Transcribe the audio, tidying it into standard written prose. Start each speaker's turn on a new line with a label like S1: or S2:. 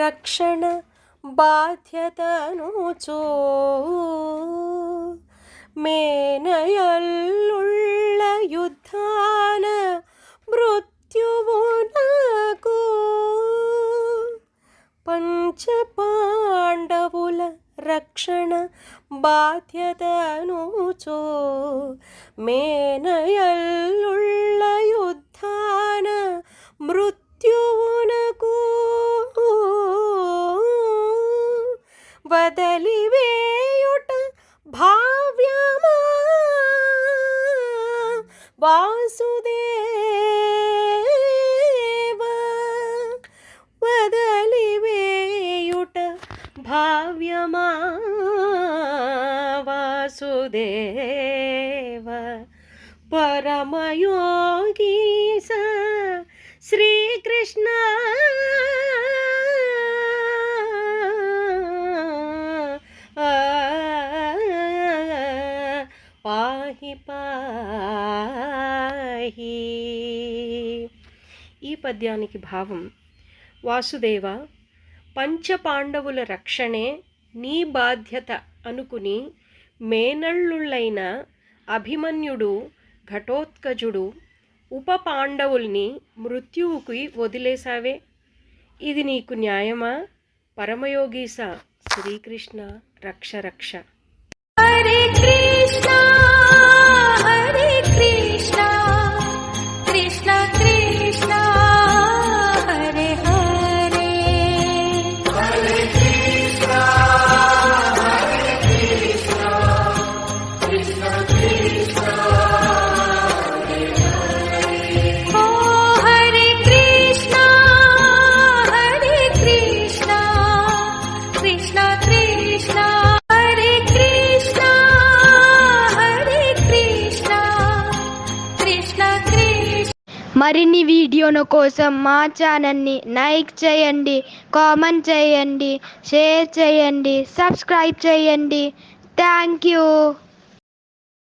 S1: రక్షణ బాధ్యతను చో మేనయల్లుళ్ళ యుద్ధాన మృత్యువునకు పంచపాండవుల రక్షణ బాధ్యతను చో మేనయల్లుళ్ళ యుద్ధాన మృత్యువునకు వదలివేయుట భావ్యమా వాసుదేవ వదలివేయుట భావ్యమా వాసుదేవ పరమయోగీశ శ్రీకృష్ణ పాహి పాహి. ఈ పద్యానికి భావం: వాసుదేవ, పంచపాండవుల రక్షణే నీ బాధ్యత అనుకుని మేనళ్ళుళ్ళైన అభిమన్యుడు, ఘటోత్కచుడు, ఉప పాండవుల్ని మృత్యువుకి వదిలేశావే. ఇది నీకు న్యాయమా? పరమయోగీస శ్రీకృష్ణ రక్ష రక్ష.
S2: హరే కృష్ణ హరే కృష్ణ కృష్ణ కృష్ణ హరే హరే. హరే కృష్ణ హరే కృష్ణ కృష్ణ కృష్ణ హరే హరే. ఓ హరే కృష్ణ హరే కృష్ణ కృష్ణ కృష్ణ హరే కృష్ణ హరే కృష్ణ కృష్ణ కృష్ణ.
S3: మరిన్ని వీడియోల కోసం మా ఛానల్ని లైక్ చేయండి, కామెంట్ చేయండి, షేర్ చేయండి, సబ్స్క్రైబ్ చేయండి. Thank you.